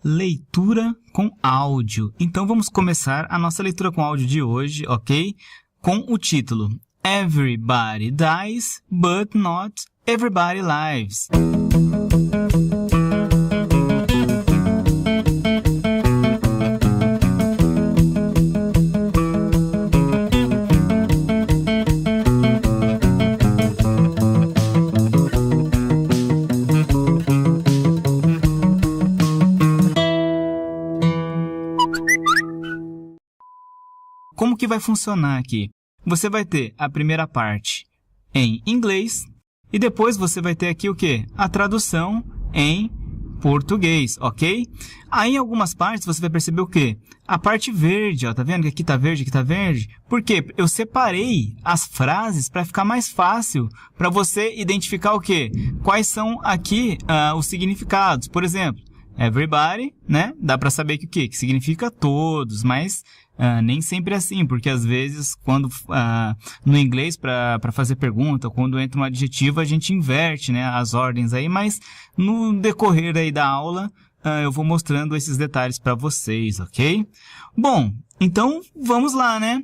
leitura com áudio. Então, vamos começar a nossa leitura com áudio de hoje, ok? Com o título Everybody Dies, but not Everybody Lives. Como que vai funcionar aqui? Você vai ter a primeira parte em inglês e depois você vai ter aqui o quê? A tradução em português, ok? Aí em algumas partes você vai perceber o quê? A parte verde, ó, tá vendo que aqui tá verde, aqui tá verde? Por quê? Eu separei as frases para ficar mais fácil para você identificar o quê? Quais são aqui os significados. Por exemplo, everybody, né? Dá para saber que o quê? Que significa todos, mas nem sempre é assim, porque às vezes quando no inglês para fazer pergunta, quando entra um adjetivo, a gente inverte, né, as ordens aí, mas no decorrer aí da aula eu vou mostrando esses detalhes para vocês, ok? Bom, então vamos lá, né?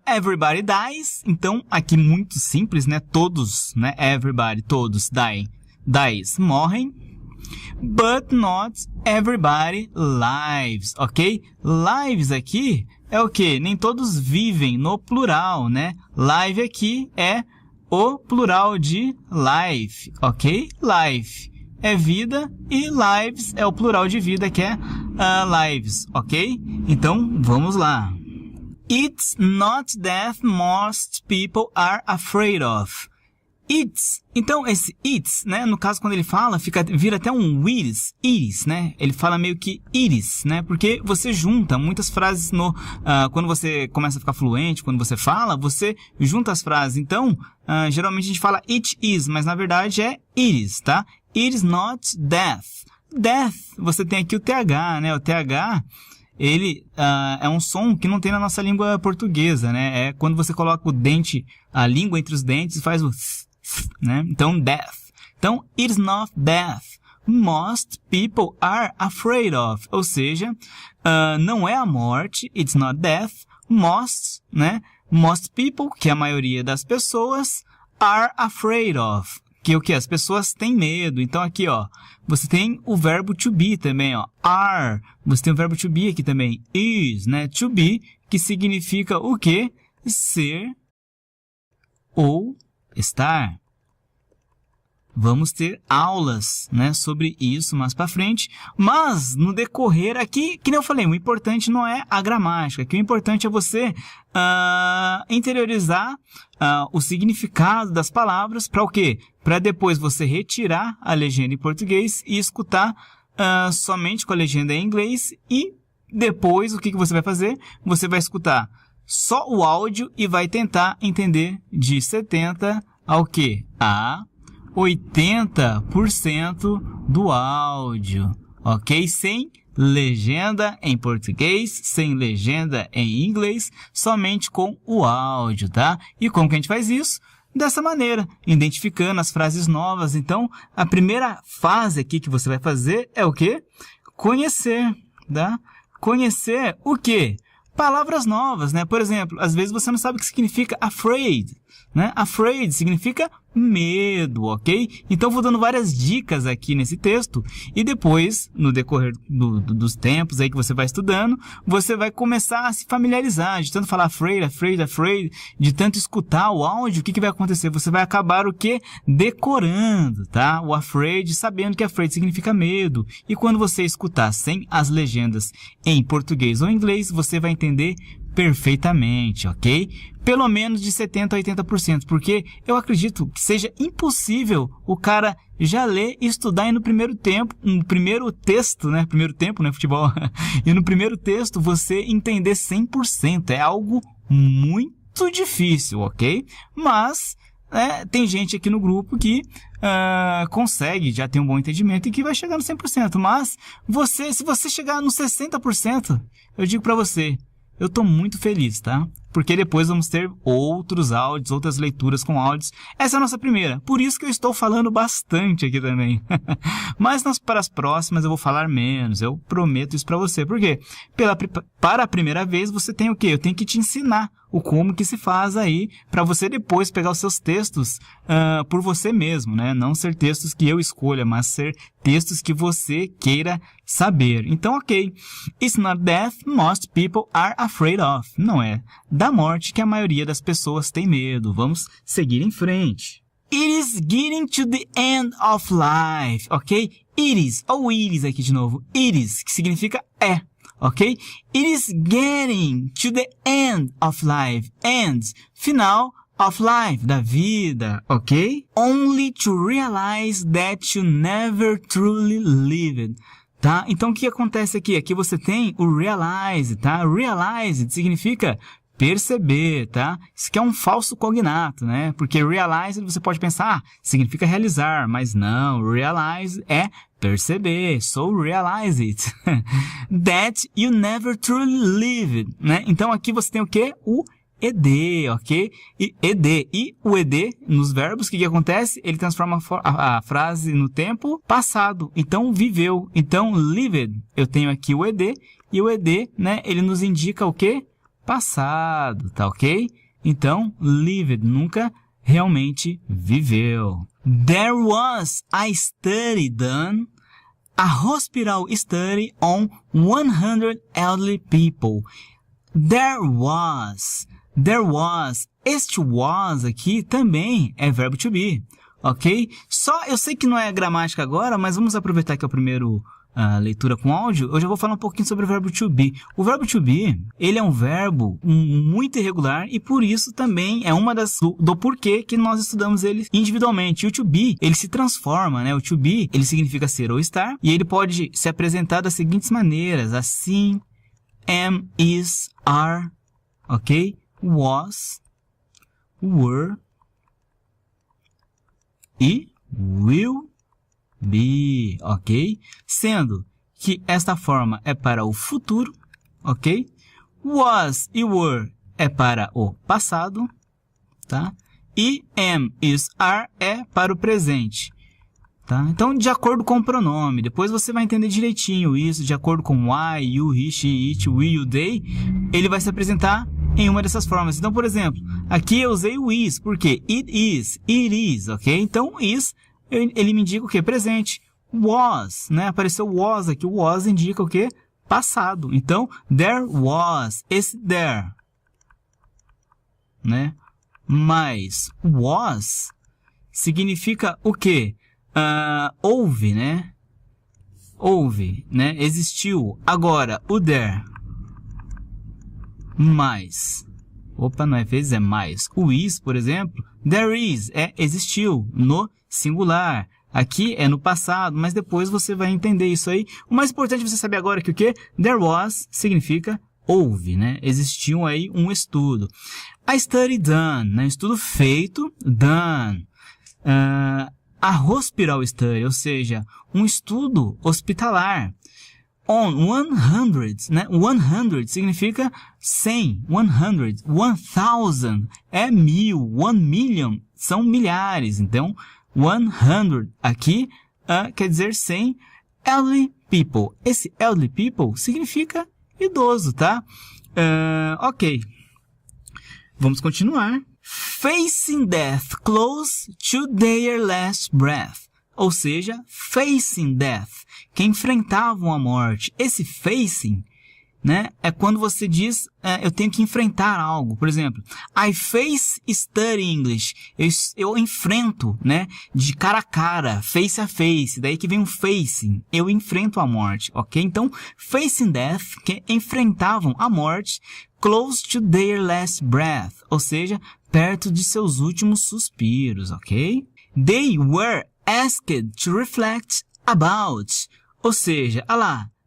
Everybody dies, então aqui muito simples, né? Todos, né? Everybody, todos, dies, morrem. But not everybody lives, ok? Lives aqui é o quê? Nem todos vivem no plural, né? Live aqui é o plural de life, ok? Life é vida e lives é o plural de vida que é lives, ok? Então, vamos lá. It's not death most people are afraid of. It's. Então, esse it's, né? No caso, quando ele fala, vira até um iris, né? Ele fala meio que iris, né? Porque você junta muitas frases quando você começa a ficar fluente, quando você fala, você junta as frases. Então, geralmente a gente fala it is, mas na verdade é iris, tá? It is not death. Death, você tem aqui o TH, né? O TH, ele é um som que não tem na nossa língua portuguesa, né? É quando você coloca o dente, a língua entre os dentes e faz o né? Então, death. Então, it's not death. Most people are afraid of. Ou seja, não é a morte. It's not death. Most, né? Most people, que é a maioria das pessoas, are afraid of. Que o que? As pessoas têm medo. Então, aqui, ó, você tem o verbo to be também, ó. Are. Você tem o verbo to be aqui também. Is, né? To be, que significa o quê? Ser ou estar. Vamos ter aulas, né, sobre isso mais para frente, mas no decorrer aqui, que nem eu falei, o importante não é a gramática, que o importante é você interiorizar o significado das palavras para o quê? Para depois você retirar a legenda em português e escutar somente com a legenda em inglês e depois o que você vai fazer? Você vai escutar só o áudio e vai tentar entender de 70 ao quê? A 80% do áudio, ok? Sem legenda em português, sem legenda em inglês, somente com o áudio, tá? E como que a gente faz isso? Dessa maneira, identificando as frases novas. Então, a primeira fase aqui que você vai fazer é o quê? Conhecer, tá? Conhecer o quê? Palavras novas, né? Por exemplo, às vezes você não sabe o que significa afraid, né? Afraid significa medo, ok? Então, vou dando várias dicas aqui nesse texto e depois, no decorrer dos tempos aí que você vai estudando, você vai começar a se familiarizar, de tanto falar afraid, de tanto escutar o áudio, o que vai acontecer? Você vai acabar o quê? Decorando, tá? O afraid, sabendo que afraid significa medo. E quando você escutar sem as legendas em português ou inglês, você vai entender perfeitamente, ok? Pelo menos de 70% a 80%, porque eu acredito que seja impossível o cara já ler e estudar e no primeiro texto, né? Primeiro tempo, né? Futebol. E no primeiro texto você entender 100%. É algo muito difícil, ok? Mas tem gente aqui no grupo que consegue, já tem um bom entendimento e que vai chegar no 100%. Mas se você chegar no 60%, eu digo para você, eu tô muito feliz, tá? porque depois vamos ter outros áudios, outras leituras com áudios. Essa é a nossa primeira, por isso que eu estou falando bastante aqui também. Mas para as próximas eu vou falar menos, eu prometo isso para você. Por quê? Para a primeira vez você tem o quê? Eu tenho que te ensinar o como que se faz aí, para você depois pegar os seus textos por você mesmo, né? Não ser textos que eu escolha, mas ser textos que você queira saber. Então, ok. It's not death most people are afraid of. Não é da morte que a maioria das pessoas tem medo. Vamos seguir em frente. It is getting to the end of life, ok? It is, ou it is aqui de novo. It is, que significa é. Ok? It is getting to the end of life. End, final of life, da vida, ok? Only to realize that you never truly lived. Tá? Então, o que acontece aqui? Aqui você tem o realize, tá? Realize significa perceber, tá? Isso aqui é um falso cognato, né? Porque realize, você pode pensar, significa realizar, mas não, realize é perceber, so realize it. That you never truly lived, né? Então, aqui você tem o quê? O ed, ok? E ed. E o ed, nos verbos, o que acontece? Ele transforma a frase no tempo passado. Então, viveu. Então, lived, eu tenho aqui o ed. E o ed, né? Ele nos indica o quê? Passado, tá ok? Então, lived, nunca realmente viveu. There was a study done, a hospital study on 100 elderly people. There was. Este was aqui também é verbo to be, ok? Só, eu sei que não é gramática agora, mas vamos aproveitar que é o primeiro leitura com áudio. Eu já vou falar um pouquinho sobre o verbo to be. O verbo to be, ele é um verbo muito irregular e por isso também é uma das do porquê que nós estudamos ele individualmente. E o to be, ele se transforma, né? O to be, ele significa ser ou estar e ele pode se apresentar das seguintes maneiras: assim, am, is, are, ok? Was, were e will be, ok? Sendo que esta forma é para o futuro, ok? Was e were é para o passado, tá? E am, is, are é para o presente, tá? Então, de acordo com o pronome, depois você vai entender direitinho isso, de acordo com I, you, he, she, it, we, you, they, ele vai se apresentar em uma dessas formas. Então, por exemplo, aqui eu usei o is, porque it is, ok? Então, is, ele me indica o que? Presente. Was, né? Apareceu was aqui, o was indica o que? Passado. Então, there was, esse there, né? Mas, was significa o que? Houve, né? Houve, né? Existiu. Agora, o there, mais. Opa, não é vezes, é mais. O is, por exemplo, there is, existiu, no singular. Aqui é no passado, mas depois você vai entender isso aí. O mais importante é você saber agora que o quê? There was significa houve, né? Existiu aí um estudo. A study done, né? Estudo feito, done. A hospital study, ou seja, um estudo hospitalar. On 100, né? 100 significa 100, 100, 1000 é 1000, 1 million são milhares. Então, 100 aqui quer dizer 100 elderly people. Esse elderly people significa idoso, tá? Ok. Vamos continuar. Facing death close to their last breath. Ou seja, facing death, que enfrentavam a morte. Esse facing, né, é quando você diz, eu tenho que enfrentar algo. Por exemplo, I face study English. Eu enfrento, né, de cara a cara, face a face. Daí que vem o facing. Eu enfrento a morte, ok? Então, facing death, que enfrentavam a morte, close to their last breath. Ou seja, perto de seus últimos suspiros, ok? They were asked to reflect about. Ou seja,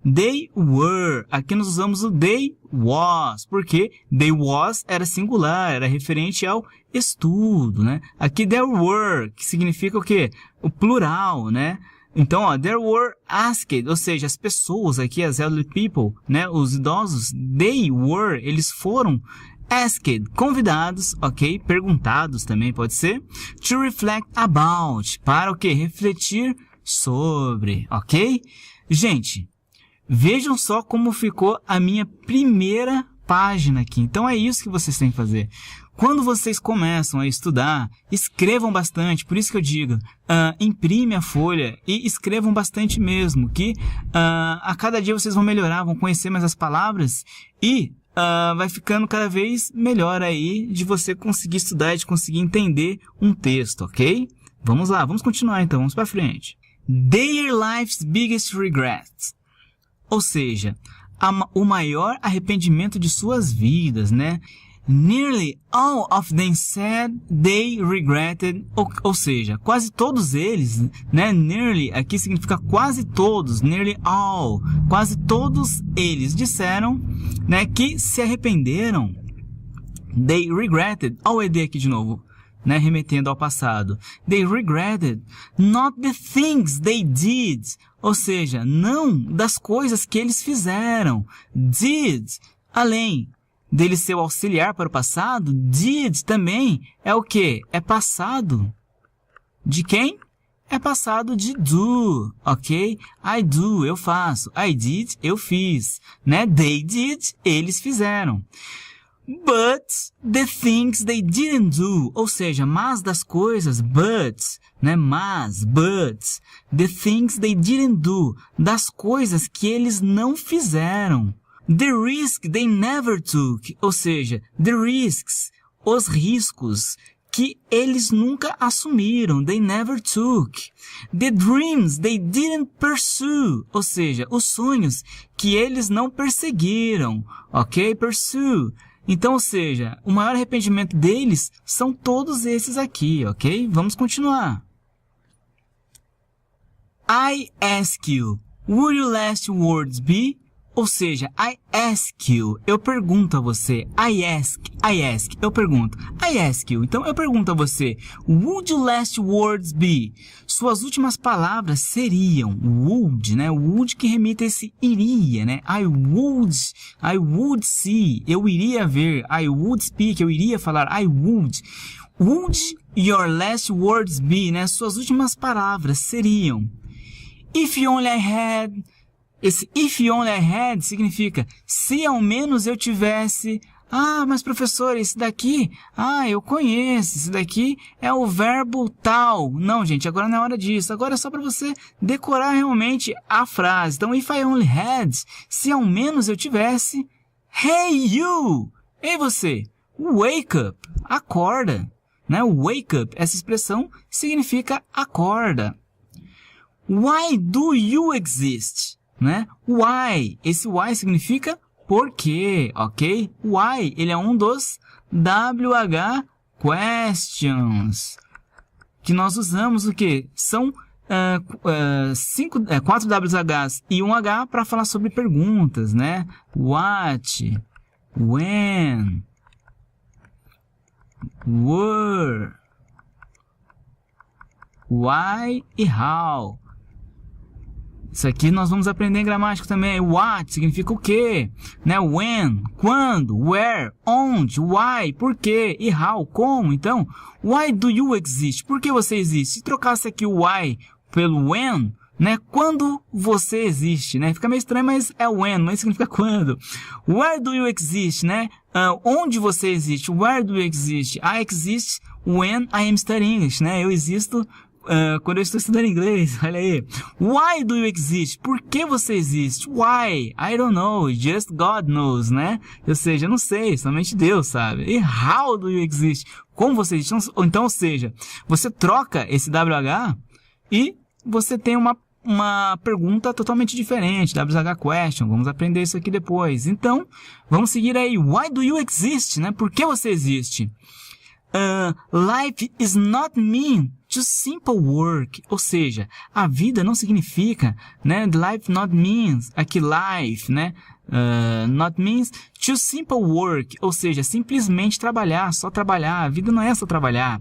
they were. Aqui nós usamos o they was, porque they was era singular, era referente ao estudo, né? Aqui there were, que significa o quê? O plural, né? Então, there were asked, ou seja, as pessoas aqui, as elderly people, né? Os idosos, they were, eles foram asked, convidados, ok? Perguntados também pode ser. To reflect about, para o quê? Refletir sobre, ok? Gente, vejam só como ficou a minha primeira página aqui. Então é isso que vocês têm que fazer. Quando vocês começam a estudar, escrevam bastante. Por isso que eu digo, imprime a folha e escrevam bastante mesmo. Que a cada dia vocês vão melhorar, vão conhecer mais as palavras e vai ficando cada vez melhor aí de você conseguir estudar e de conseguir entender um texto, ok? Vamos lá, vamos continuar então, vamos para frente. Their life's biggest regrets. Ou seja, o maior arrependimento de suas vidas, né? Nearly all of them said they regretted, ou seja, quase todos eles, né? Nearly aqui significa quase todos, nearly all, quase todos eles disseram, né, que se arrependeram. They regretted, olha o ED aqui de novo, né, remetendo ao passado. They regretted not the things they did, ou seja, não das coisas que eles fizeram. Did, além dele ser o auxiliar para o passado, did também é o quê? É passado. De quem? É passado de do, ok? I do, eu faço. I did, eu fiz. Né? They did, eles fizeram. But the things they didn't do, ou seja, mas das coisas, but, né? Mas, but, the things they didn't do, das coisas que eles não fizeram. The risk they never took, ou seja, the risks, os riscos que eles nunca assumiram, they never took. The dreams they didn't pursue, ou seja, os sonhos que eles não perseguiram, ok? Pursue. Então, ou seja, o maior arrependimento deles são todos esses aqui, ok? Vamos continuar. I ask you, would your last words be? Ou seja, I ask you, eu pergunto a você. I ask, eu pergunto. I ask you, então eu pergunto a você. Would your last words be? Suas últimas palavras seriam would, né? Would que remete a esse iria, né? I would see, eu iria ver. I would speak, eu iria falar. I would. Would your last words be, né? Suas últimas palavras seriam. If you only had... Esse if only I had significa se ao menos eu tivesse. Ah, mas professor, esse daqui, eu conheço, esse daqui é o verbo tal. Não, gente, agora não é hora disso. Agora é só para você decorar realmente a frase. Então, if I only had, se ao menos eu tivesse. Hey you! Ei você! Wake up! Acorda! Né? Wake up, essa expressão significa acorda. Why do you exist? Né? Why, esse why significa por quê, ok? Why, ele é um dos WH questions que nós usamos o quê? São 4 WHs e 1 H para falar sobre perguntas, né? What, when, where, why e how. Isso aqui nós vamos aprender em gramática também. What significa o quê? Né? When, quando, where, onde, why, por quê e how, como. Então, why do you exist? Por que você existe? Se trocasse aqui o why pelo when, né? Quando você existe, né? Fica meio estranho, mas é when, mas significa quando. Where do you exist, né? Onde você existe? Where do you exist? I exist when I am studying English, né? Eu existo quando eu estou estudando inglês, olha aí. Why do you exist? Por que você existe? Why? I don't know, just God knows, né? Ou seja, eu não sei, somente Deus sabe. E how do you exist? Como você existe? Então, ou seja, você troca esse WH e você tem uma pergunta totalmente diferente, WH question, vamos aprender isso aqui depois. Então, vamos seguir aí. Why do you exist? Né? Por que você existe? Life is not mean to simple work, ou seja, a vida não significa, né, life not means, aqui life, né, not means to simple work, ou seja, simplesmente trabalhar, só trabalhar, a vida não é só trabalhar.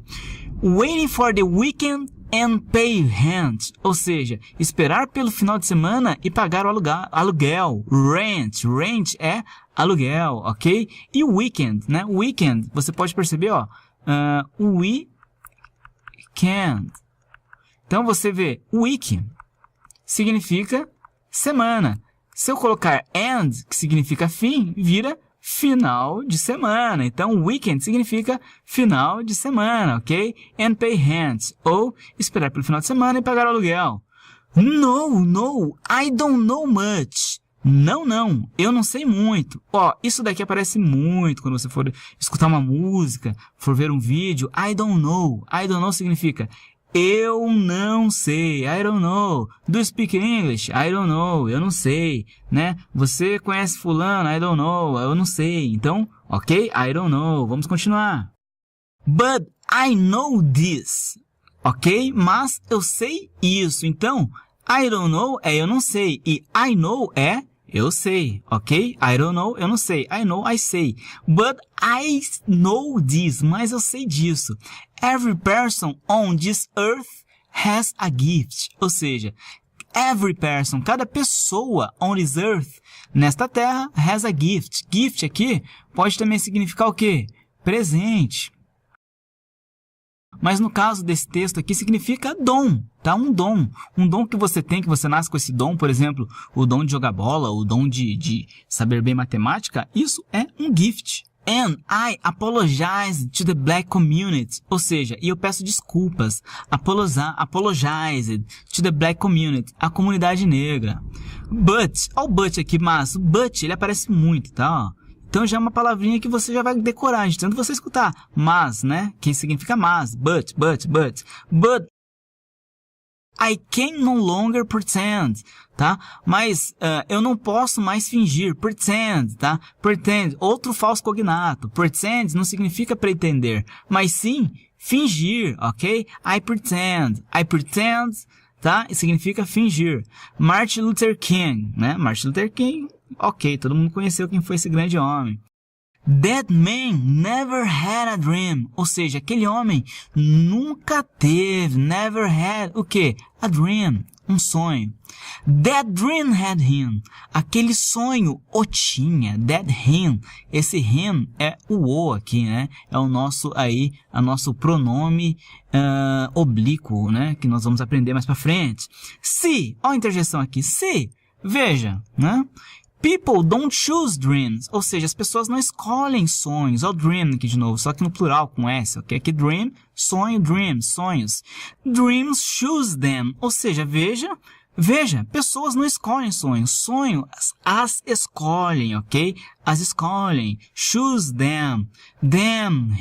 Waiting for the weekend and pay rent, ou seja, esperar pelo final de semana e pagar o aluguel. Rent é aluguel, ok? E o weekend, né? Weekend, você pode perceber, ó, weekend. Então você vê, week significa semana. Se eu colocar and, que significa fim, vira final de semana. Então, weekend significa final de semana, ok? And pay rent, ou esperar pelo final de semana e pagar o aluguel. No, I don't know much. Não, eu não sei muito. Ó, isso daqui aparece muito quando você for escutar uma música, for ver um vídeo. I don't know significa eu não sei, I don't know. Do you speak English? I don't know, eu não sei, né? Você conhece fulano? I don't know, eu não sei. Então, ok? I don't know. Vamos continuar. But I know this, ok? Mas eu sei isso. Então, I don't know é eu não sei. E I know é eu sei, ok? I don't know, eu não sei. I know, I say. But I know this, mas eu sei disso. Every person on this earth has a gift. Ou seja, every person, cada pessoa on this earth, nesta terra, has a gift. Gift aqui pode também significar o quê? Presente. Mas no caso desse texto aqui significa dom, tá? Um dom que você tem, que você nasce com esse dom, por exemplo, o dom de jogar bola, o dom de saber bem matemática, isso é um gift. And I apologize to the black community, ou seja, e eu peço desculpas, apologize to the black community, a comunidade negra. But, ó o but aqui, mas o but, ele aparece muito, tá? Então já é uma palavrinha que você já vai decorar, de tanto você escutar. Mas, né? Que significa mas. But. I can no longer pretend, tá? Mas eu não posso mais fingir. Pretend, tá? Pretend, outro falso cognato. Pretend não significa pretender, mas sim fingir, ok? I pretend, tá? E significa fingir. Martin Luther King, né? Martin Luther King, ok, todo mundo conheceu quem foi esse grande homem. That man never had a dream. Ou seja, aquele homem nunca teve, never had, o quê? A dream, um sonho. That dream had him. Aquele sonho o tinha. That him. Esse him é o aqui, né? É o nosso nosso pronome oblíquo, né? Que nós vamos aprender mais pra frente. Se, ó a interjeição aqui, se, veja, né? People don't choose dreams, ou seja, as pessoas não escolhem sonhos, ó dream aqui de novo, só que no plural com S, ok? Aqui dream, sonho, dreams, sonhos. Dreams choose them, ou seja, veja, pessoas não escolhem sonhos, sonhos as escolhem, ok? As escolhem, choose them,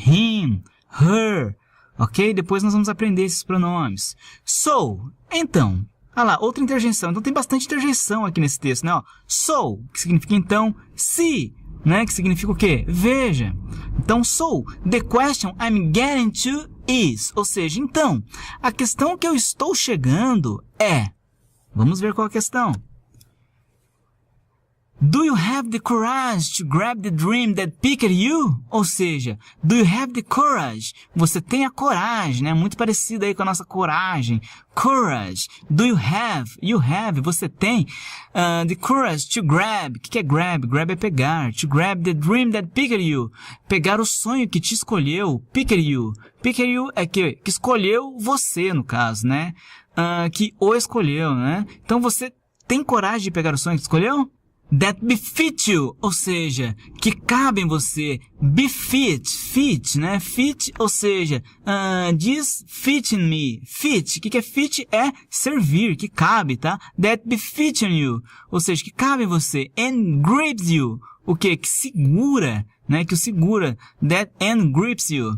him, her, ok? Depois nós vamos aprender esses pronomes. So, então, olha lá, outra interjeição. Então tem bastante interjeição aqui nesse texto, né? Ó, so, que significa então, se, né? Que significa o quê? Veja. Então, so, the question I'm getting to is. Ou seja, então, a questão que eu estou chegando é... Vamos ver qual é a questão. Do you have the courage to grab the dream that picked you? Ou seja, do you have the courage? Você tem a coragem, né? Muito parecido aí com a nossa coragem. Courage. Do you have? You have. Você tem the courage to grab. O que é grab? Grab é pegar. To grab the dream that picked you. Pegar o sonho que te escolheu. Picked you. Picked you é que escolheu você, no caso, né? Que o escolheu, né? Então você tem coragem de pegar o sonho que escolheu? That befit you, ou seja, que cabe em você. Befit, né? Fit, ou seja, this fit in me. Fit, o que é fit? É servir, que cabe, tá? That befit in you, ou seja, que cabe em você. And grips you, o que? Que segura, né? Que o segura. That and grips you.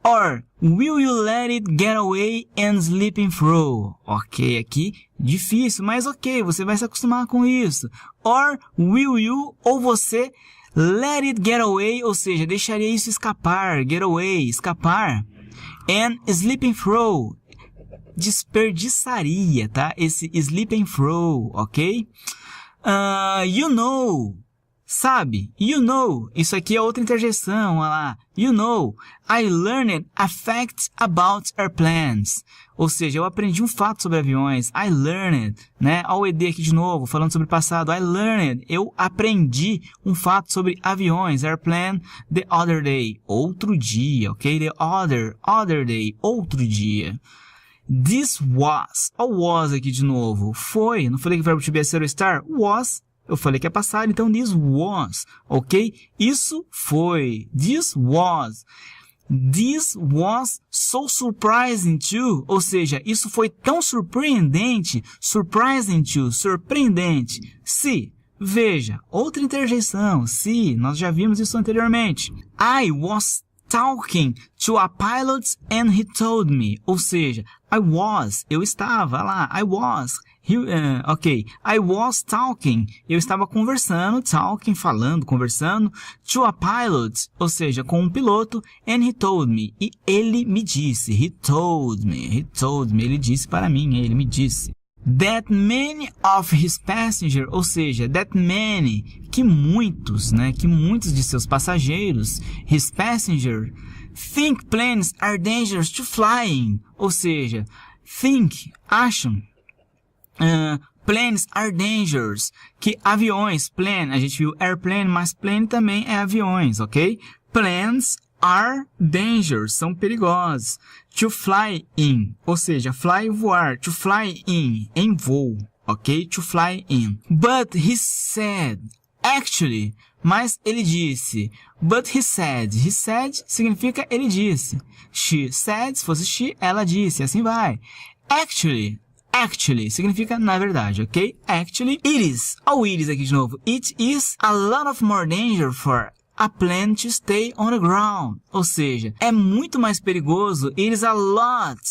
Or, will you let it get away and sleeping through? Ok, aqui, difícil, mas ok, você vai se acostumar com isso. Or, will you, ou você, let it get away, ou seja, deixaria isso escapar, get away, escapar. And sleeping through, desperdiçaria, tá? Esse sleeping through, ok? You know, Sabe, you know, isso aqui é outra interjeição, olha lá. You know, I learned a fact about airplanes. Ou seja, eu aprendi um fato sobre aviões. I learned, né? Olha o ED aqui de novo, falando sobre passado. I learned, eu aprendi um fato sobre aviões. Airplane, the other day. Outro dia, ok? The other day. Outro dia. This was. Olha o was aqui de novo. Foi. Não falei que o verbo to be é ser ou estar? Was. Eu falei que é passado, então this was, ok? Isso foi. This was so surprising too. Ou seja, isso foi tão surpreendente. Surprising too, surpreendente. Se, veja, outra interjeição. Se, nós já vimos isso anteriormente. I was talking to a pilot and he told me. Ou seja, eu estava lá, I was talking, eu estava conversando, falando, conversando, to a pilot, ou seja, com um piloto, and he told me, e ele me disse, he told me, ele disse para mim, ele me disse. That many of his passengers, ou seja, that many, que muitos de seus passageiros, his passengers, think planes are dangerous to fly in, ou seja, acham, planes are dangerous, que aviões, plane, a gente viu airplane, mas plane também é aviões, ok? Planes are dangerous, são perigosos. To fly in, ou seja, fly, voar, to fly in, em voo, ok? To fly in. But he said, actually, mas ele disse. But he said significa ele disse. She said, se fosse she, ela disse, assim vai. Actually significa na verdade, ok? Actually, it is. Olha o it is aqui de novo. It is a lot of more danger for a plane to stay on the ground. Ou seja, é muito mais perigoso. It is a lot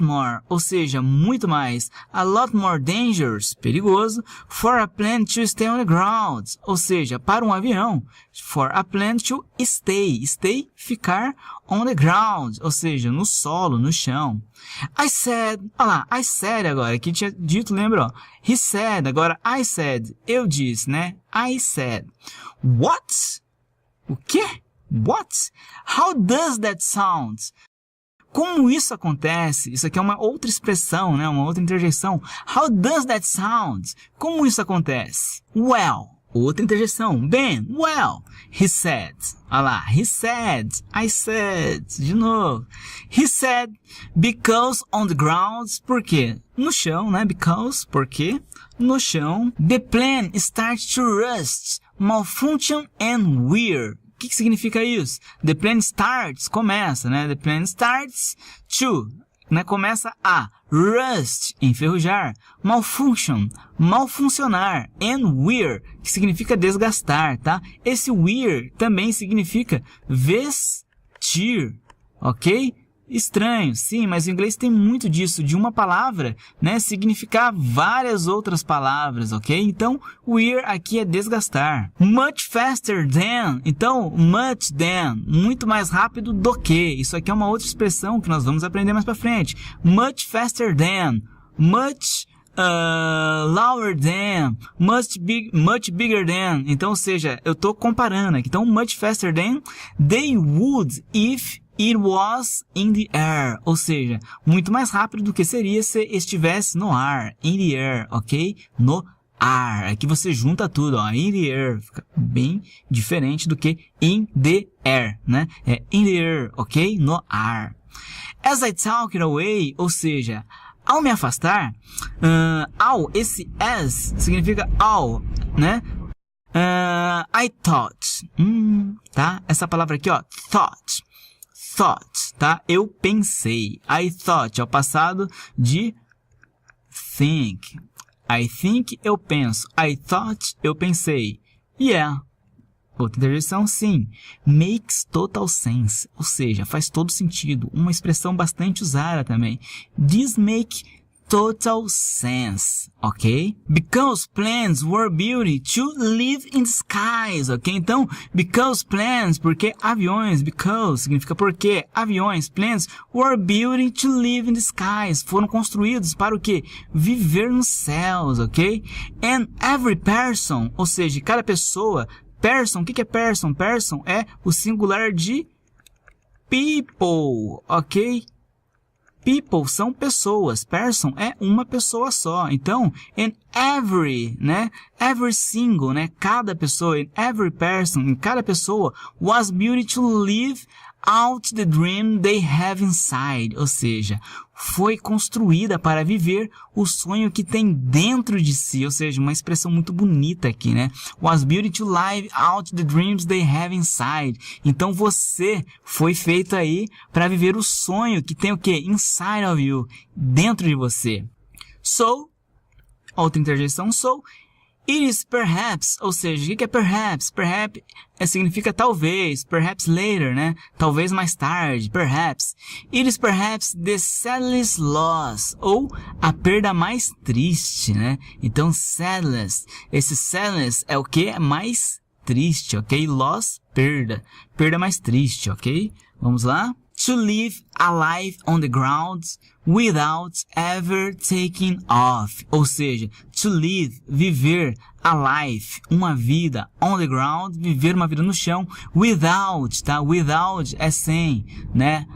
more. Ou seja, muito mais. A lot more dangerous, perigoso, for a plane to stay on the ground. Ou seja, para um avião. For a plane to stay. Stay, ficar on the ground. Ou seja, no solo, no chão. I said, olha lá, I said agora, que tinha dito, lembra, ó. He said, agora I said, eu disse, né? I said. What? O quê? What? How does that sound? Como isso acontece? Isso aqui é uma outra expressão, né? Uma outra interjeição. How does that sound? Como isso acontece? Well. Outra interjeição. Bem, well. He said. Olha lá. He said. I said. De novo. He said, because on the ground. Por quê? No chão, né? Because, porque no chão. The plane starts to rust, malfunction and wear. O que significa isso? The plane starts, começa, né? The plane starts to, né? Começa a rust, enferrujar, malfunction, mal funcionar, and wear, que significa desgastar, tá? Esse wear também significa vestir, ok? Estranho, sim, mas o inglês tem muito disso, de uma palavra, né, significar várias outras palavras, ok? Então, wear aqui é desgastar. Much faster than, então, much than, muito mais rápido do que. Isso aqui é uma outra expressão que nós vamos aprender mais pra frente. Much faster than, much lower than, much bigger than. Então, ou seja, eu tô comparando aqui. Então, much faster than, they would if it was in the air, ou seja, muito mais rápido do que seria se estivesse no ar, in the air, ok? No ar, aqui você junta tudo, ó, in the air, fica bem diferente do que in the air, né? É in the air, ok? No ar. As I talked away, ou seja, ao me afastar, esse as significa ao, né? I thought, tá? Essa palavra aqui, ó, thought, tá? Eu pensei. I thought é o passado de think. I think, eu penso. I thought, eu pensei. Yeah. Outra interjeição, sim. Makes total sense. Ou seja, faz todo sentido. Uma expressão bastante usada também. This make total sense, ok? Because planes were built to live in the skies, ok? Então, because planes, porque aviões, because significa porque aviões, planes were built to live in the skies, foram construídos para o quê? Viver nos céus, ok? And every person, ou seja, cada pessoa, person, o que é person? Person é o singular de people, ok? People são pessoas, person é uma pessoa só. Então, in every, né? Every single, né? Cada pessoa, in every person, em cada pessoa, was built to live out the dream they have inside. Ou seja, foi construída para viver o sonho que tem dentro de si. Ou seja, uma expressão muito bonita aqui, né? Was built to live out the dreams they have inside. Então você foi feito aí para viver o sonho que tem o quê? Inside of you, dentro de você. So, outra interjeição, so, it is perhaps, ou seja, o que é perhaps? Perhaps significa talvez, perhaps later, né? Talvez mais tarde, perhaps. It is perhaps the saddest loss, ou a perda mais triste, né? Então, sadness, esse sadness é o que? Mais triste, ok? Loss, perda. Perda mais triste, ok? Vamos lá? To live alive on the ground without ever taking off. Ou seja, to live, viver, alive, uma vida, on the ground, viver uma vida no chão, without, tá? Without é sem, né?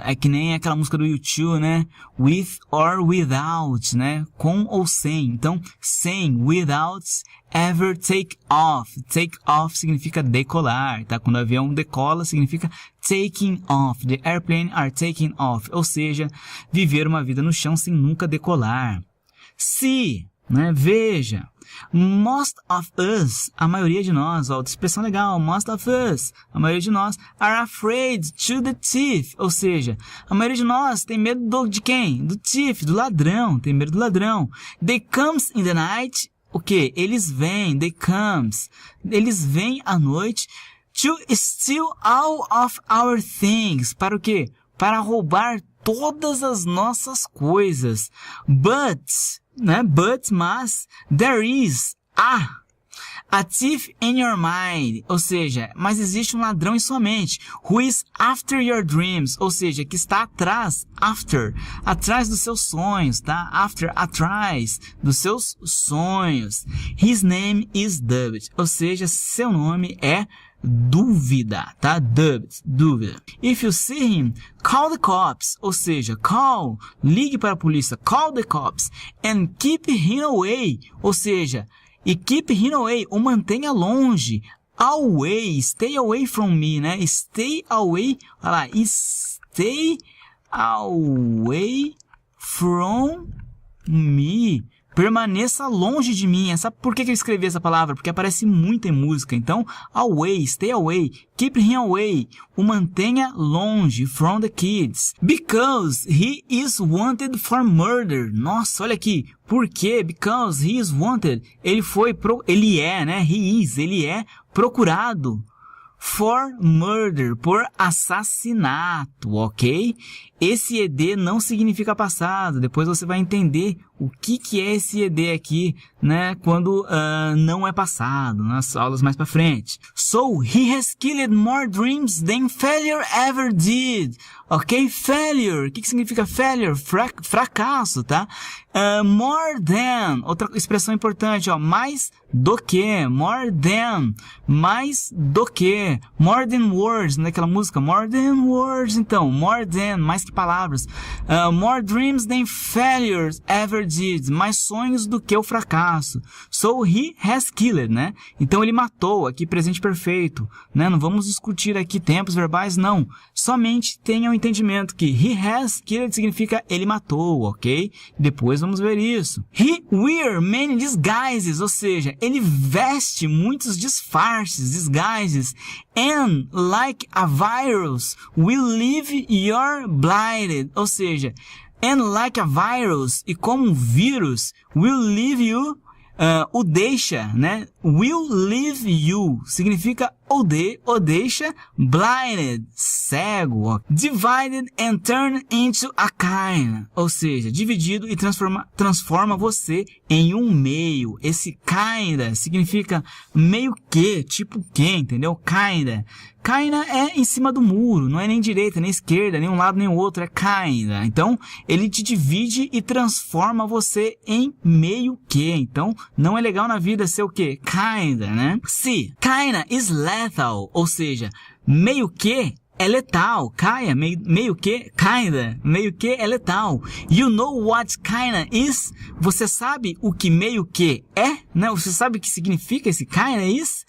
É que nem aquela música do U2, né? With or without, né? Com ou sem. Então, sem, without ever take off. Take off significa decolar, tá? Quando o avião decola, significa taking off. The airplane are taking off. Ou seja, viver uma vida no chão sem nunca decolar. Se, né? Veja. Most of us, a maioria de nós, ó, expressão legal, most of us, a maioria de nós, are afraid to the thief, ou seja, a maioria de nós tem medo de quem? Do thief, do ladrão, tem medo do ladrão. They comes in the night, o quê? Eles vêm, eles vêm à noite to steal all of our things, para o quê? Para roubar todas as nossas coisas. But, né? Mas, there is a thief in your mind, ou seja, mas existe um ladrão em sua mente, who is after your dreams, ou seja, que está atrás, atrás dos seus sonhos, tá? Atrás dos seus sonhos. His name is doubt, ou seja, seu nome é dúvida, tá? Dúvida. If you see him, call the cops, ou seja, ligue para a polícia, call the cops, and keep him away, ou seja, e keep him away, o mantenha longe, away, stay away from me, né? Stay away, olha lá, stay away from me. Permaneça longe de mim. Sabe por que eu escrevi essa palavra? Porque aparece muito em música. Então, away, stay away, keep him away. O mantenha longe, from the kids. Because he is wanted for murder. Nossa, olha aqui. Por quê? Because he is wanted. Ele é procurado. For murder, por assassinato, ok? Esse ED não significa passado. Depois você vai entender o que é esse ED aqui, né? Quando não é passado, nas aulas mais pra frente. So, he has killed more dreams than failure ever did. Ok? Failure. O que significa failure? Fracasso, tá? More than. Outra expressão importante, ó. Mais do que. More than. Mais do que. More than words. Naquela música. More than words. Então, more than. Mais que palavras. More dreams than failures ever did. Mais sonhos do que o fracasso. So, he has killed, né? Então, ele matou. Aqui, presente perfeito. Né? Não vamos discutir aqui tempos verbais, não. Somente tenha o entendimento que he has killed significa ele matou, ok? Depois vamos ver isso. He wear many disguises, ou seja, ele veste muitos disfarces, disguises. And like a virus will leave your blinded, ou seja, and like a virus, e como um vírus, will leave you, o deixa, né? Will leave you, significa ou deixa blinded, cego. Divided and turned into a kind, ou seja, dividido e transforma você em um meio. Esse kinda significa meio que, tipo que, entendeu? Kinda é em cima do muro, não é nem direita, nem esquerda, nem um lado, nem o outro, é kinda. Então, ele te divide e transforma você em meio que. Então, não é legal na vida ser o quê? Kinda, né? Se, kinda is lethal, ou seja, meio que é letal. Meio que é letal. You know what kinda is? Você sabe o que meio que é? Né? Você sabe o que significa esse kinda is?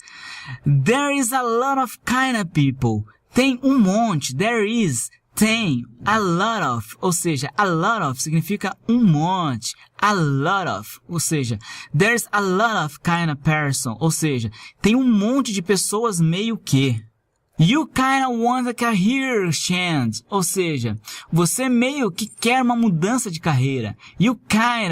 There is a lot of kinda people. Tem um monte. There is. Tem. A lot of. Ou seja, a lot of significa um monte. A lot of. Ou seja, there's a lot of kinda person. Ou seja, tem um monte de pessoas meio que. You kinda want a career change, ou seja, você meio que quer uma mudança de carreira.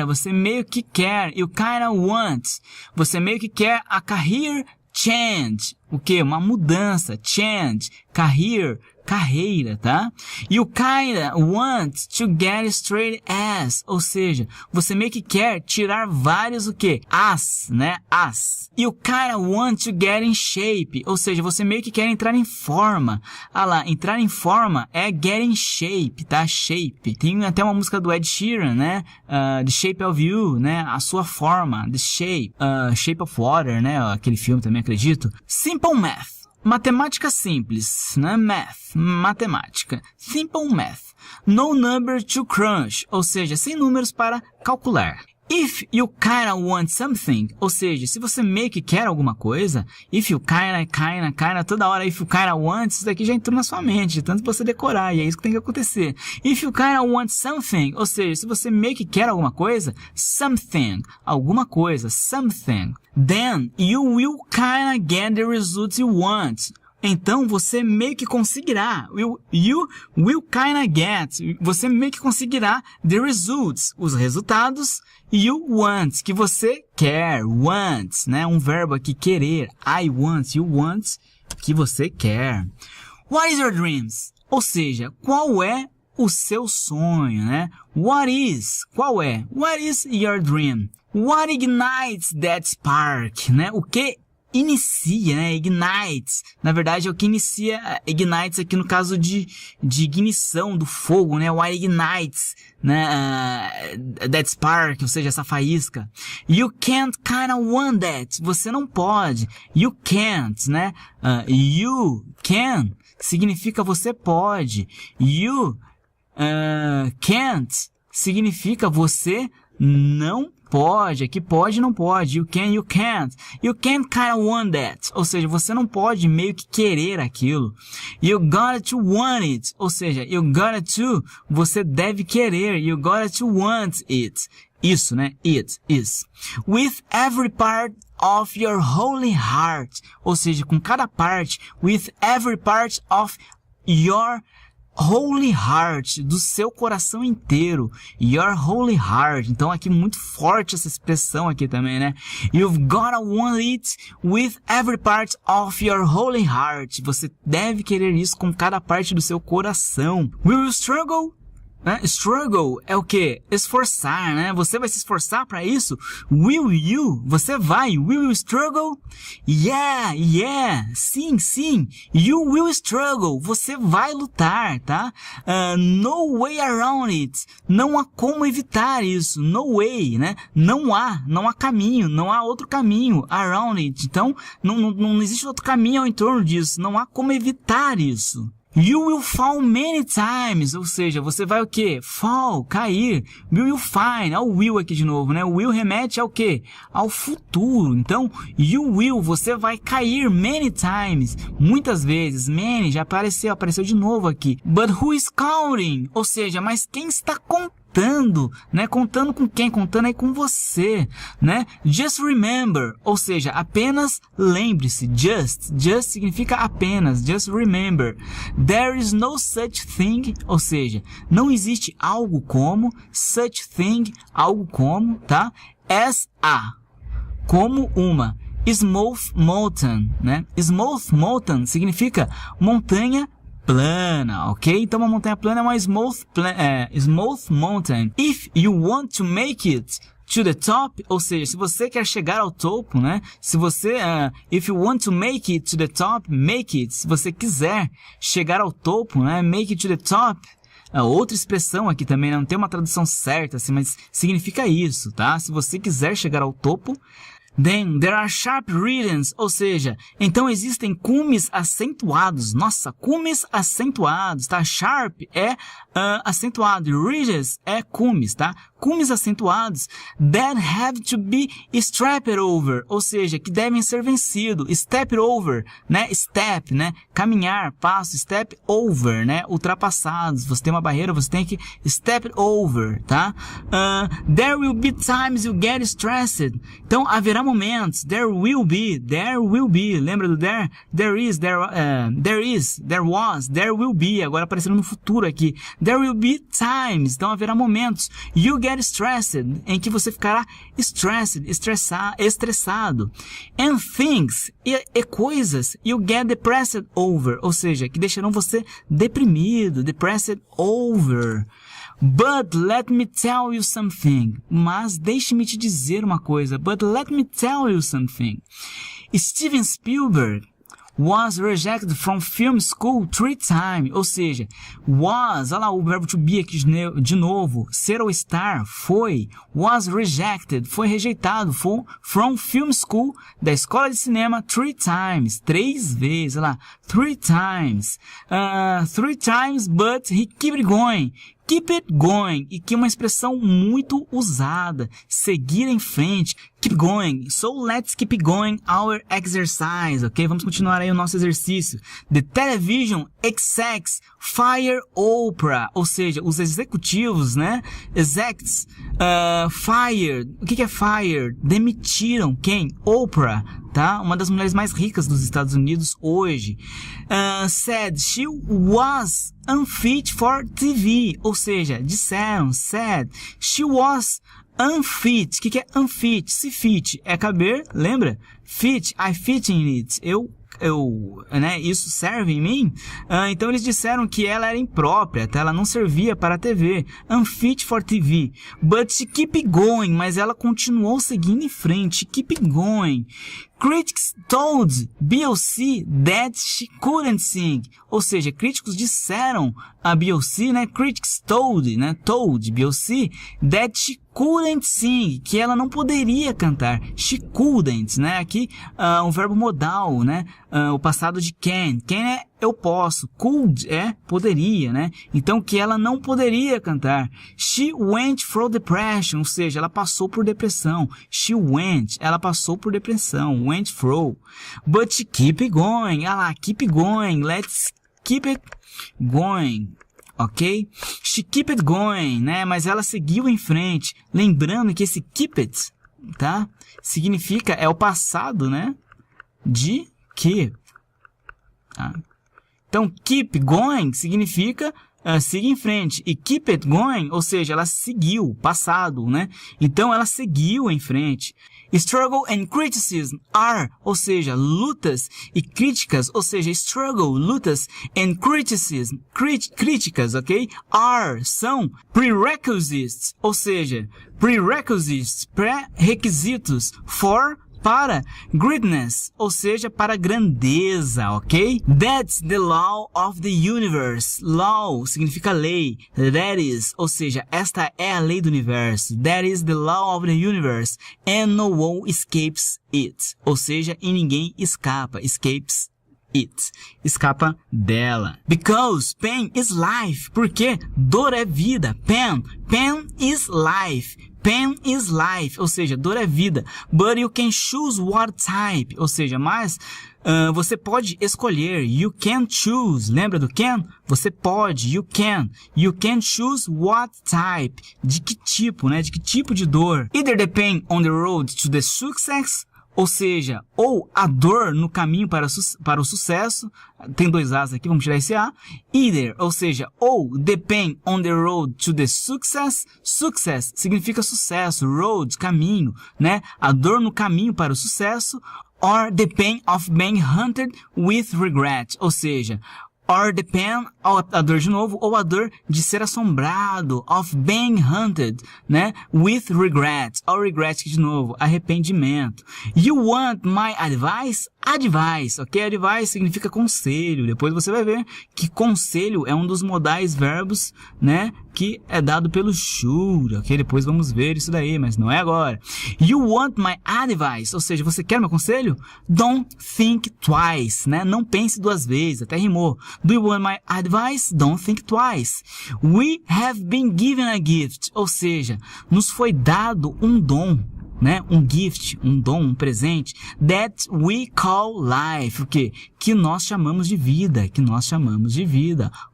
Você meio que quer, you kinda want, você meio que quer a career change. O que? Uma mudança, change, carreira, tá? You kinda want to get straight A's, ou seja, você meio que quer tirar vários o que? As, né? As. You kinda want to get in shape, ou seja, você meio que quer entrar em forma. Ah lá, entrar em forma é get in shape, tá? Shape. Tem até uma música do Ed Sheeran, né? The Shape of You, né? A sua forma, the shape. Shape of Water, né? Aquele filme também, acredito. Simple Math. Matemática simples, né? Matemática. Simple math. No number to crunch, ou seja, sem números para calcular. If you kinda want something, ou seja, se você meio que quer alguma coisa, if you kinda, toda hora if you kinda want, isso daqui já entrou na sua mente, de tanto você decorar, e é isso que tem que acontecer. If you kinda want something, ou seja, se você meio que quer alguma coisa, something, alguma coisa, something, then you will kinda get the results you want. Então, você meio que conseguirá, you will kinda get, você meio que conseguirá the results, os resultados, you want, que você quer, want, né? Um verbo aqui, querer, I want, you want, que você quer. What is your dreams? Ou seja, qual é o seu sonho, né? What is, qual é? What is your dream? What ignites that spark, né? O que inicia, né? Ignites. Na verdade, é o que inicia, ignites aqui no caso de ignição do fogo, né? What ignites, né? That spark, ou seja, essa faísca. You can't kinda want that. Você não pode. You can't, né? You can significa você pode. You can't significa você não pode. Aqui pode, não pode. You can, you can't. You can't kinda want that. Ou seja, você não pode meio que querer aquilo. You gotta to want it. Ou seja, you gotta to, você deve querer. You gotta to want it. Isso, né? It is. With every part of your holy heart. Ou seja, com cada parte. With every part of your holy heart, do seu coração inteiro. Your holy heart. Então aqui muito forte essa expressão aqui também, né? You've gotta want it with every part of your holy heart. Você deve querer isso com cada parte do seu coração. Will you struggle? Né? Struggle é o que? Esforçar, né? Você vai se esforçar para isso? Will you? Você vai? Will you struggle? Yeah. Sim. You will struggle. Você vai lutar, tá? No way around it. Não há como evitar isso. No way, né? Não há caminho, não há outro caminho around it. Então, não existe outro caminho ao entorno disso. Não há como evitar isso. You will fall many times, ou seja, você vai o quê? Fall, cair. Will you find, o will aqui de novo, né? O will remete ao quê? Ao futuro. Então, you will, você vai cair many times, muitas vezes. Many, já apareceu de novo aqui. But who is counting? Ou seja, mas quem está contando, né? Contando com quem? Contando aí com você, né? Just remember, ou seja, apenas lembre-se. Just significa apenas. Just remember. There is no such thing, ou seja, não existe algo como, such thing, algo como, tá? As a, como uma. smooth mountain, né? Smooth mountain significa montanha plana, ok? Então uma montanha plana é uma smooth mountain. If you want to make it to the top, ou seja, se você quer chegar ao topo, né? Se você, if you want to make it to the top, make it. Se você quiser chegar ao topo, né? Make it to the top. Outra expressão aqui também, não tem uma tradução certa, assim, mas significa isso, tá? Se você quiser chegar ao topo, then there are sharp ridges, ou seja, então existem cumes acentuados. Nossa, cumes acentuados, tá? Sharp é acentuado, ridges é cumes, tá? Cumes acentuados that have to be strapped over, ou seja, que devem ser vencidos. Step over, né? Step, né? Caminhar, passo, step over, né? Ultrapassados. Você tem uma barreira, você tem que step over, tá? There will be times you get stressed. Então, haverá momentos. There will be. Lembra do there? There is, there was, there will be. Agora aparecendo no futuro aqui. There will be times. Então, haverá momentos. You get stressed, em que você ficará estressado. And things, e coisas, you get depressed over, ou seja, que deixarão você deprimido, depressed over. But let me tell you something. Mas deixe-me te dizer uma coisa. But let me tell you something. Steven Spielberg was rejected from film school 3 times. Ou seja, was, olha lá o verbo to be aqui de novo, ser ou estar, foi, was rejected, foi rejeitado, from film school, da escola de cinema, 3 times, 3 vezes, olha lá, 3 times, 3 times, but he kept going. Keep it going, e que é uma expressão muito usada, seguir em frente, keep going. So let's keep going our exercise, ok? Vamos continuar aí o nosso exercício. The television execs fire Oprah, ou seja, os executivos, né? Execs, fired. O que é fired? Demitiram quem? Oprah, tá? Uma das mulheres mais ricas dos Estados Unidos hoje. Said she was unfit for TV, ou seja, disseram, said, she was unfit. O que é unfit? Se fit é caber, lembra? Fit, I fit in it. Né, isso serve em mim? Então eles disseram que ela era imprópria, tá? Ela não servia para a TV. Unfit for TV. But she keep going, mas ela continuou seguindo em frente. Keep going. Critics told Beyoncé that she couldn't sing. Ou seja, críticos disseram a Beyoncé, né? Critics told, né? Told Beyoncé that she couldn't sing, que ela não poderia cantar. She couldn't, né? Aqui um verbo modal, né? O passado de can. Can é eu posso. Could é poderia, né? Então que ela não poderia cantar. She went through depression, ou seja, ela passou por depressão. She went, ela passou por depressão. Went through. But she keep going. Ah lá, keep going. Let's keep it going. Ok? She keep it going, né? Mas ela seguiu em frente. Lembrando que esse keep it, tá? Significa, é o passado, né? De que. Tá? Então, keep going significa siga em frente. E keep it going, ou seja, ela seguiu, passado, né? Então, ela seguiu em frente. Struggle and criticism are, ou seja, lutas e críticas, ou seja, struggle, lutas, and criticism, críticas, ok? Are, são prerequisites, ou seja, prerequisites, pré-requisitos, para greatness, ou seja, para grandeza, ok? That's the law of the universe. Law significa lei. That is, ou seja, esta é a lei do universo. That is the law of the universe. And no one escapes it. Ou seja, e ninguém escapa. Escapes it. Escapa dela. Because pain is life. Porque dor é vida. Pain is life. Pain is life, ou seja, dor é vida. But you can choose what type, ou seja, mas você pode escolher. You can choose. Lembra do can? Você pode. You can. You can choose what type. De que tipo, né? De que tipo de dor. Either the pain on the road to the success, ou seja, ou a dor no caminho para o sucesso. Tem 2 A's aqui, vamos tirar esse A. Either, ou seja, ou the pain on the road to the success. Success significa sucesso. Road, caminho, né? A dor no caminho para o sucesso. or the pain of being haunted with regret, ou seja, or the pain, a dor de novo, ou a dor de ser assombrado, of being haunted, né? With regret, or regret de novo, arrependimento. You want my advice? Advice, ok? Advice significa conselho. Depois você vai ver que conselho é um dos modais verbos, né? Que é dado pelo should, ok? Depois vamos ver isso daí, mas não é agora. You want my advice? Ou seja, você quer meu conselho? Don't think twice, né? Não pense duas vezes, até rimou. Do you want my advice? Don't think twice. We have been given a gift, ou seja, nos foi dado um dom, né? Um gift, um dom, um presente, that we call life, o quê? Que nós chamamos de vida,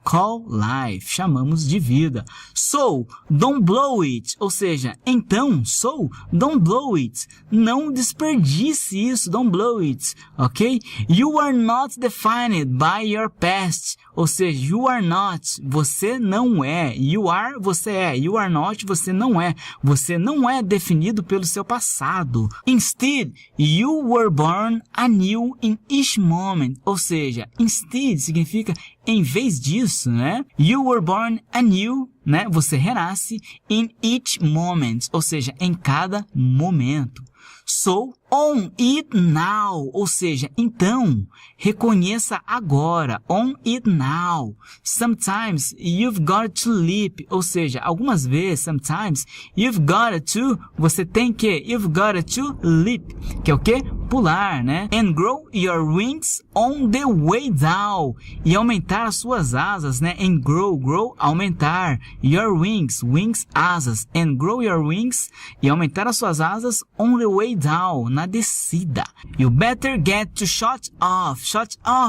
call life, chamamos de vida. So, don't blow it, ou seja, então, don't blow it, não desperdice isso, don't blow it, ok? You are not defined by your past, ou seja, you are not, você não é, you are, você é, you are not, você não é definido pelo seu passado. Instead, you were born anew in each moment, ou seja, instead significa em vez disso, né? You were born anew, né? Você renasce in each moment, ou seja, em cada momento. So, on it now, ou seja, então, reconheça agora, on it now. Sometimes, you've got to leap, ou seja, algumas vezes, sometimes, you've got to, você tem que, you've got to leap, que é o quê? Pular, né? And grow your wings on the way down, e aumentar as suas asas, né? And grow, aumentar, your wings, asas, and grow your wings, e aumentar as suas asas on the way down, na descida. You better get to shot off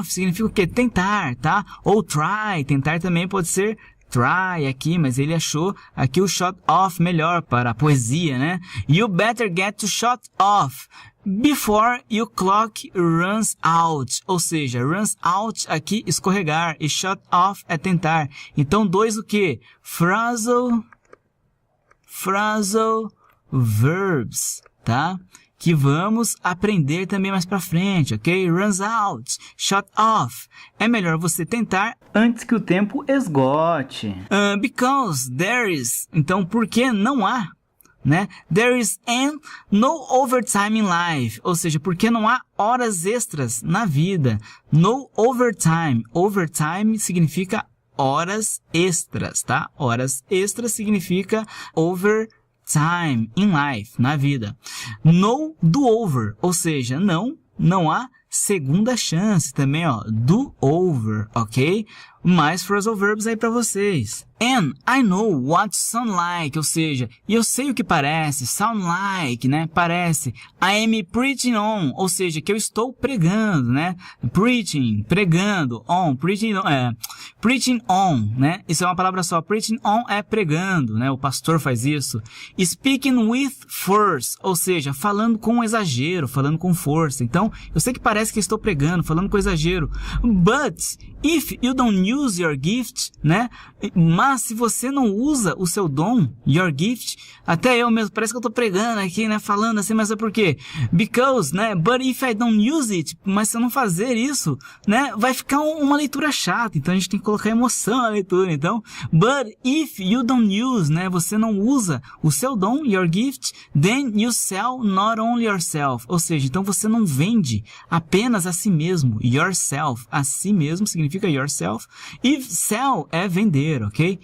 significa o quê? Tentar, tá? Ou try, tentar também pode ser try aqui, mas ele achou aqui o shot off melhor para a poesia, né? You better get to shot off before your clock runs out, ou seja, runs out aqui escorregar e shot off é tentar. Então dois o quê? Phrasal verbs, tá? Que vamos aprender também mais pra frente, ok? Runs out, shut off. É melhor você tentar antes que o tempo esgote. Because there is, então porque não há, né? There is no overtime in life, ou seja, porque não há horas extras na vida. No overtime. Overtime significa horas extras, tá? Horas extras significa overtime in life, na vida. No do-over, ou seja, não há segunda chance também, ó, do-over, ok? Mais phrasal verbs aí para vocês. And I know what sound like, ou seja, eu sei o que parece, sound like, né, parece. I am preaching on, ou seja, que eu estou pregando, né, preaching, pregando, on, preaching on, né, isso é uma palavra só, preaching on é pregando, né, o pastor faz isso. Speaking with force, ou seja, falando com exagero, falando com força. Então, eu sei que parece que estou pregando, falando com exagero. But, if you don't use your gift, né, mas se você não usa o seu dom, your gift, até eu mesmo, parece que eu tô pregando aqui, né, falando assim, mas é por quê? Because, né, but if I don't use it, mas se eu não fazer isso, né, vai ficar uma leitura chata, então a gente tem que colocar emoção na leitura, então, but if you don't use, né, você não usa o seu dom, your gift, then you sell not only yourself, ou seja, então você não vende apenas a si mesmo, yourself, a si mesmo significa yourself, e sell é vender, ok?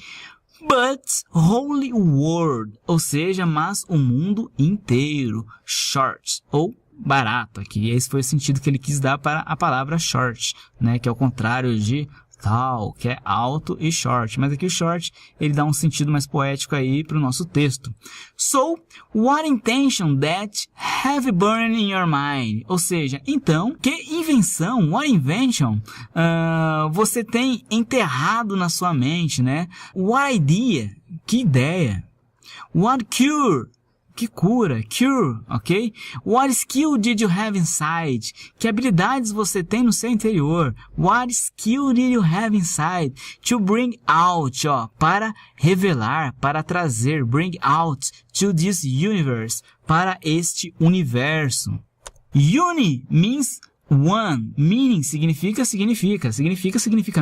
But whole world, ou seja, mas o mundo inteiro, short, ou barato aqui. Esse foi o sentido que ele quis dar para a palavra short, né? Que é o contrário de tall, que é alto, e short. Mas aqui o short, ele dá um sentido mais poético aí para o nosso texto. So, what intention that have burned in your mind? Ou seja, então, que invenção, what invention, você tem enterrado na sua mente, né? What idea, que ideia. What cure, que cura, cure, ok? What skill did you have inside? Que habilidades você tem no seu interior? What skill did you have inside? To bring out, ó, para revelar, para trazer, bring out to this universe, para este universo. Uni means one. Meaning significa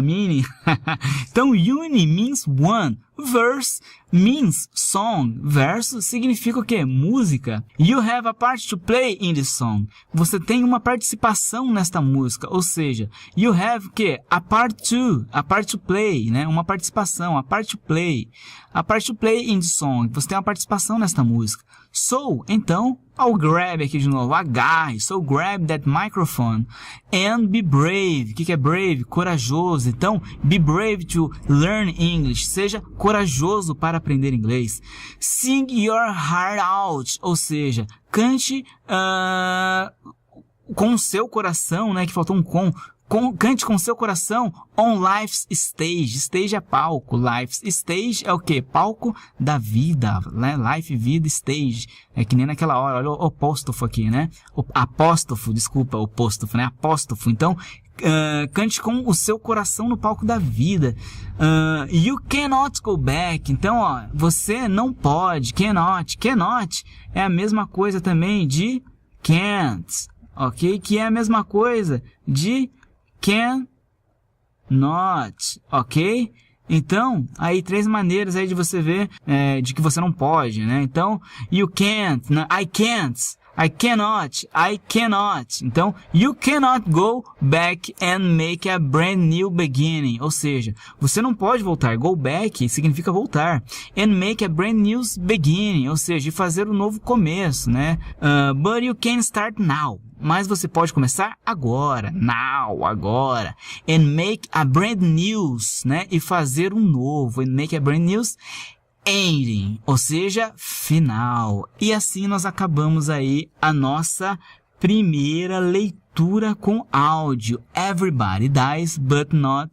meaning. Então, uni means one. Verse means song. Verso significa o quê? Música. You have a part to play in this song. Você tem uma participação nesta música. Ou seja, you have o quê? A part to play, né? Uma participação, a part to play. A part to play in the song. Você tem uma participação nesta música. So, então, I'll grab aqui de novo, agarre. So, grab that microphone and be brave. O que é brave? Corajoso. Então, be brave to learn English. Seja corajoso para aprender inglês. Sing your heart out. Ou seja, cante com o seu coração, né? Que faltou um com. Cante com seu coração on life's stage. Stage é palco. Life's stage é o quê? Palco da vida, né? Life, vida, stage. É que nem naquela hora, olha o apóstrofo aqui, né? Apóstrofo, desculpa, apóstrofo, né? Apóstrofo. Então, cante com o seu coração no palco da vida. You cannot go back. Então, ó, você não pode. Cannot. Cannot é a mesma coisa também de can't. Ok? Que é a mesma coisa de can not, ok? Então, aí 3 maneiras aí de você ver de que você não pode, né? Então, you can't, I can't, I cannot, I cannot. Então, you cannot go back and make a brand new beginning. Ou seja, você não pode voltar. Go back significa voltar. And make a brand new beginning. Ou seja, fazer um novo começo, né? But you can start now. Mas você pode começar agora, now, agora. And make a brand news, né? E fazer um novo. And make a brand news ending, ou seja, final. E assim nós acabamos aí a nossa primeira leitura com áudio. Everybody dies, but not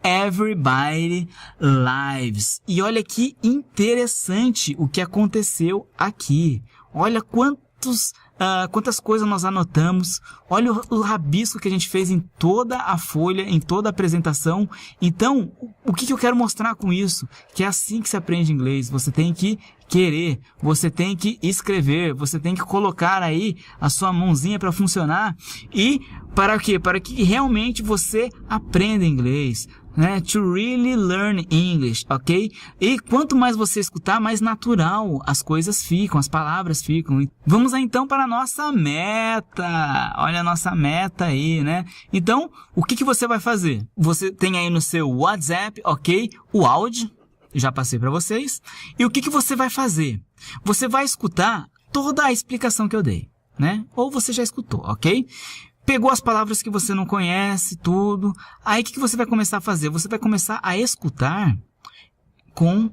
everybody lives. E olha que interessante o que aconteceu aqui. Olha quantas coisas nós anotamos. Olha o rabisco que a gente fez em toda a folha, em toda a apresentação. Então, o que eu quero mostrar com isso? Que é assim que se aprende inglês. Você tem que querer, você tem que escrever, você tem que colocar aí a sua mãozinha para funcionar. E para quê? Para que realmente você aprenda inglês. Né? To really learn English, ok? E quanto mais você escutar, mais natural as coisas ficam, as palavras ficam. Vamos aí, então para a nossa meta. Olha a nossa meta aí, né? Então, o que você vai fazer? Você tem aí no seu WhatsApp, ok? O áudio, já passei para vocês. E o que você vai fazer? Você vai escutar toda a explicação que eu dei, né? Ou você já escutou, ok? Pegou as palavras que você não conhece, tudo. Aí, o que você vai começar a fazer? Você vai começar a escutar com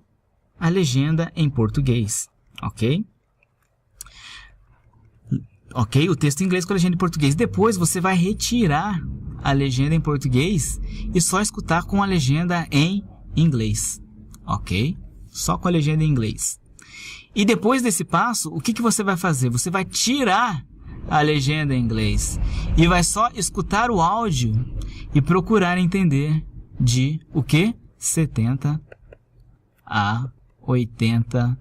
a legenda em português, ok? Ok? O texto em inglês com a legenda em português. Depois, você vai retirar a legenda em português e só escutar com a legenda em inglês, ok? Só com a legenda em inglês. E depois desse passo, o que você vai fazer? Você vai tirar a legenda em inglês e vai só escutar o áudio e procurar entender de o que? 70 a 80%.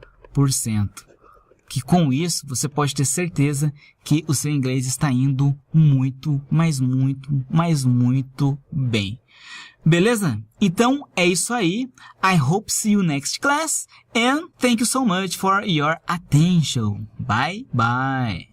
Que com isso você pode ter certeza que o seu inglês está indo muito, mas muito bem. Beleza? Então é isso aí. I hope see you next class and thank you so much for your attention. Bye bye.